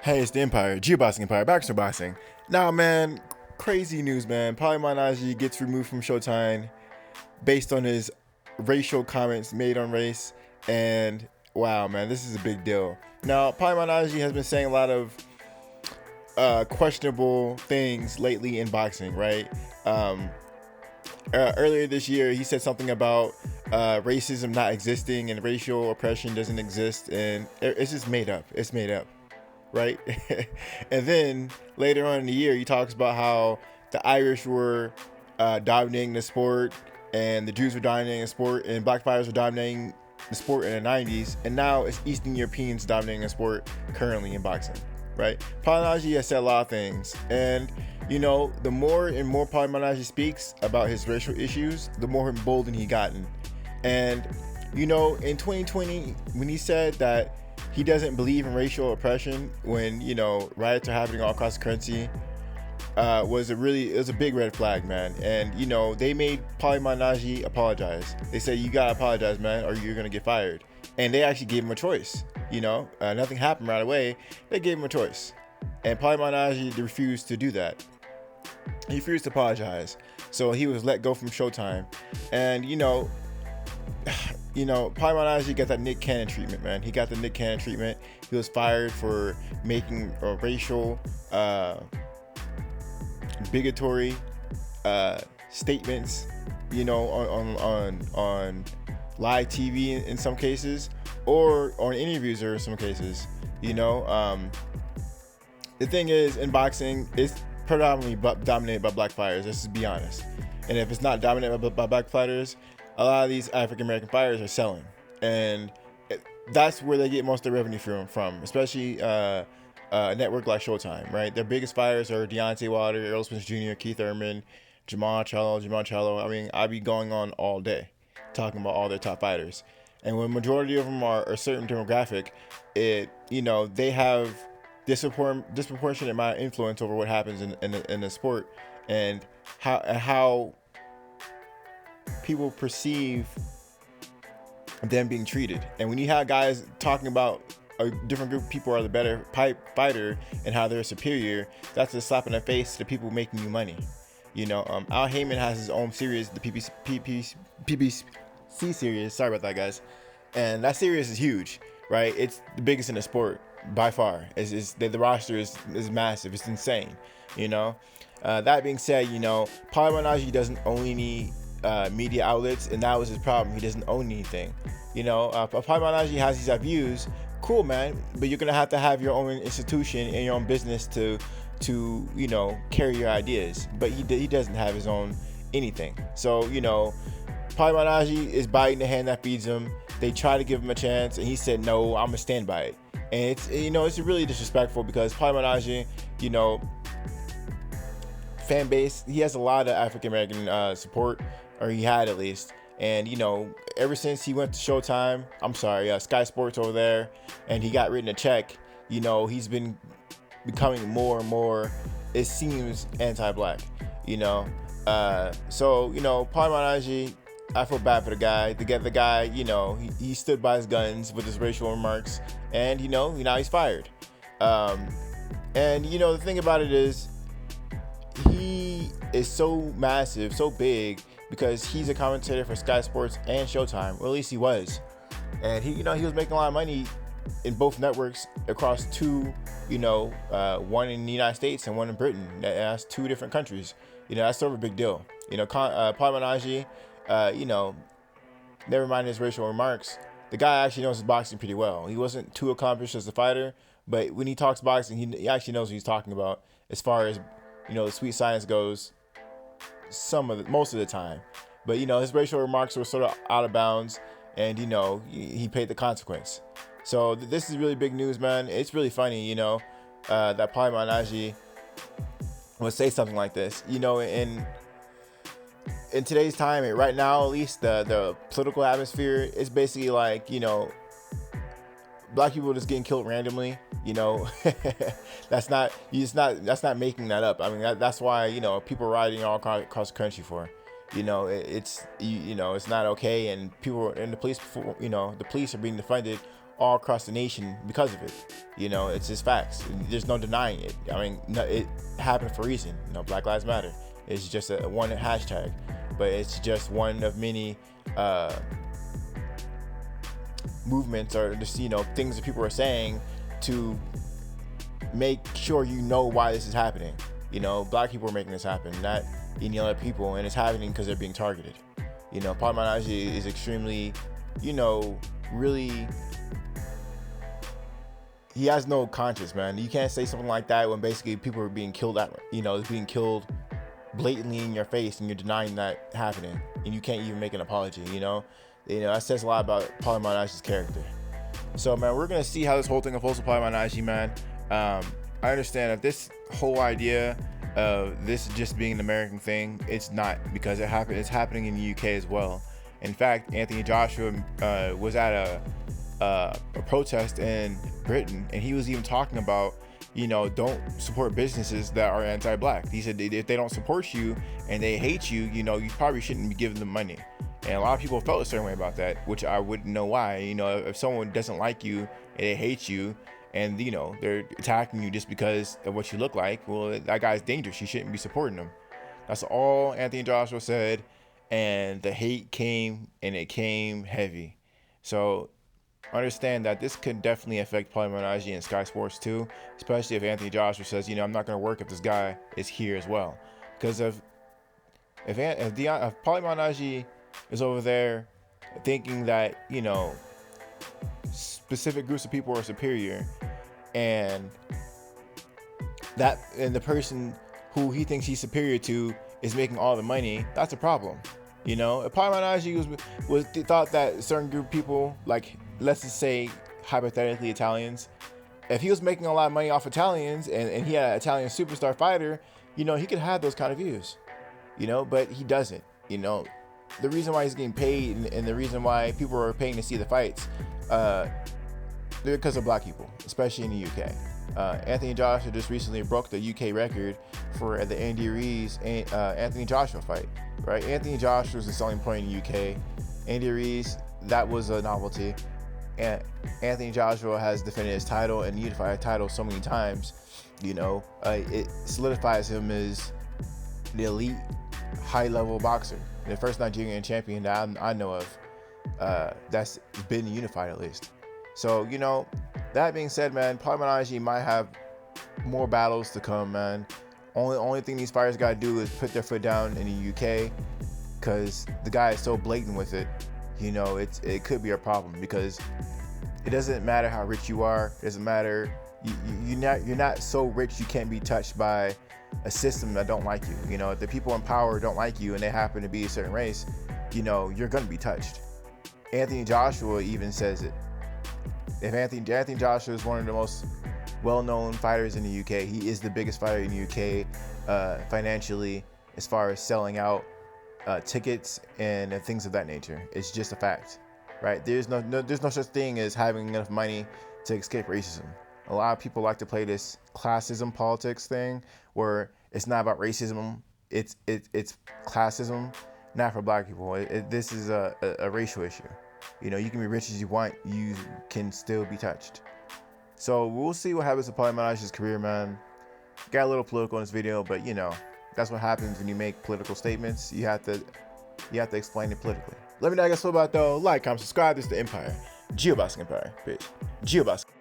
Hey, it's the Empire, Geoboxing Empire, Baxter Boxing. Now, man, crazy news, man. Paulie Malignaggi gets removed from Showtime based on his racial comments made on race, and wow, man, this is a big deal. Now, Paulie Malignaggi has been saying a lot of questionable things lately in boxing, right? Earlier this year, he said something about racism not existing and racial oppression doesn't exist, and it's just made up. It's made up, right? And then later on in the year, he talks about how the Irish were dominating the sport, and the Jews were dominating the sport, and black fighters were dominating the sport in the 90s, and now it's Eastern Europeans dominating the sport currently in boxing, right? Paulie Malignaggi has said a lot of things, and you know, the more and more Paulie Malignaggi speaks about his racial issues, the more emboldened he gotten. And you know, in 2020, when he said that he doesn't believe in racial oppression, when you know riots are happening all across the country, it was a big red flag, man. And you know, they made Paulie Malignaggi apologize. They said, you gotta apologize, man, or you're gonna get fired. And they actually gave him a choice. You know, nothing happened right away. They gave him a choice, and Paulie Malignaggi refused to do that. He refused to apologize, so he was let go from Showtime. And you know, Paulie Malignaggi got that Nick Cannon treatment, man. He got the Nick Cannon treatment. He was fired for making racial, bigotry statements, you know, on live TV in some cases, or on interviews or in some cases. You know, the thing is, in boxing, it's predominantly dominated by black fighters. Let's just be honest. And if it's not dominated by black fighters, a lot of these African American fighters are selling, and that's where they get most of their revenue from, especially a network like Showtime, right? Their biggest fighters are Deontay Wilder, Errol Spence Jr., Keith Thurman, Jamal Charlo. I mean, I'd be going on all day talking about all their top fighters. And when majority of them are a certain demographic, they have disproportionate amount of influence over what happens in the sport, and how people perceive them being treated. And when you have guys talking about a different group of people are the better fighter and how they're superior, that's a slap in the face to the people making you money. You know, Al Heyman has his own series, the PBC series. Sorry about that, guys. And that series is huge, right? It's the biggest in the sport by far. The roster is massive. It's insane. You know. That being said, you know, Paulie Malignaggi doesn't own any media outlets, and that was his problem. He doesn't own anything. You know, Paulie Malignaggi has these views. Cool, man, but you're gonna have to have your own institution and your own business to you know, carry your ideas. But he doesn't have his own anything. So you know, Paulie Malignaggi is biting the hand that feeds him. They try to give him a chance, and he said, "No, I'm gonna stand by it." And it's really disrespectful, because Paulie Malignaggi, you know, fan base, he has a lot of African American support, or he had at least. And you know, ever since he went to Showtime, Sky Sports over there, and he got written a check, you know, he's been becoming more and more, it seems, anti-black. You know, so you know, Paulie Malignaggi, I feel bad for the guy. The guy, you know, he stood by his guns with his racial remarks, and you know, now he's fired. And you know, the thing about it is, he is so massive, so big, because he's a commentator for Sky Sports and Showtime, or at least he was. And he was making a lot of money in both networks across two, you know, one in the United States and one in Britain. That's two different countries. You know, that's sort of a big deal. You know, Paulie Malignaggi, you know, never mind his racial remarks, the guy actually knows his boxing pretty well. He wasn't too accomplished as a fighter, but when he talks boxing, he actually knows what he's talking about as far as, you know, the sweet science goes, most of the time. But you know, his racial remarks were sort of out of bounds, and you know, he paid the consequence. So this is really big news, man. It's really funny, you know, that Paulie Malignaggi would say something like this. You know, in today's time, right now at least, the political atmosphere is basically like, you know, black people just getting killed randomly. You know, that's not making that up. I mean, that's why, you know, people are rioting all across the country for. You know, it's not okay, and people and the police, you know, the police are being defunded all across the nation because of it. You know, it's just facts. There's no denying it. I mean, it happened for a reason. You know, Black Lives Matter. It's just a one hashtag, but it's just one of many movements, or just, you know, things that people are saying to make sure you know why this is happening. You know, black people are making this happen, not any other people, and it's happening because they're being targeted. You know, Paulie Malignaggi is extremely, you know, really, he has no conscience, man. You can't say something like that when basically people are being killed at, you know, it's being killed blatantly in your face, and you're denying that happening, and you can't even make an apology. You know, that says a lot about Paulie Malignaggi's character. So, man, we're gonna see how this whole thing unfolds with Paulie Malignaggi, man. I understand that this whole idea of this just being an American thing, it's not, because it's happening in the UK as well. In fact, Anthony Joshua was at a protest in Britain, and he was even talking about, you know, don't support businesses that are anti-black. He said if they don't support you and they hate you, you know, you probably shouldn't be giving them money. And a lot of people felt a certain way about that, which I wouldn't know why. You know, if someone doesn't like you and they hate you, and, you know, they're attacking you just because of what you look like, well, that guy's dangerous. You shouldn't be supporting him. That's all Anthony Joshua said, and the hate came, and it came heavy. So understand that this could definitely affect Paulie Malignaggi and Sky Sports too, especially if Anthony Joshua says, you know, I'm not going to work if this guy is here as well. Because if Paulie Malignaggi is over there thinking that, you know, specific groups of people are superior, and the person who he thinks he's superior to is making all the money, that's a problem. You know, if Paulie Malignaggi thought that a certain group of people, like, let's just say hypothetically Italians, if he was making a lot of money off Italians, and he had an Italian superstar fighter, you know, he could have those kind of views, you know, but he doesn't. You know, the reason why he's getting paid, and the reason why people are paying to see the fights, they're because of black people, especially in the UK. Anthony Joshua just recently broke the UK record for the Andy Ruiz Anthony Joshua fight, right? Anthony Joshua was the selling point in the UK. Andy Ruiz, that was a novelty. And Anthony Joshua has defended his title and unified title so many times. You know, it solidifies him as the elite, high-level boxer, the first Nigerian champion that I know of that's been unified at least. So, you know, that being said, man, Paulie Malignaggi might have more battles to come, man. Only thing these fighters gotta do is put their foot down in the UK, because the guy is so blatant with it. You know, it could be a problem, because it doesn't matter how rich you are. It doesn't matter. You're not so rich you can't be touched by a system that don't like you. You know, if the people in power don't like you and they happen to be a certain race, you know, you're gonna be touched. Anthony Joshua even says it. If Anthony Joshua is one of the most well-known fighters in the UK, he is the biggest fighter in the UK financially, as far as selling out tickets and things of that nature. It's just a fact, right? There's no such thing as having enough money to escape racism. A lot of people like to play this classism politics thing, where it's not about racism, it's classism, not for black people. This is a racial issue. You know, you can be rich as you want, you can still be touched. So we'll see what happens to Paulie Malignaggi's career, man. Got a little political in this video, but you know, that's what happens when you make political statements. You have to explain it politically. Let me know, I guess, what about though. Like, comment, subscribe. This is the Empire. Geobasking Empire. Bitch. Geobasking.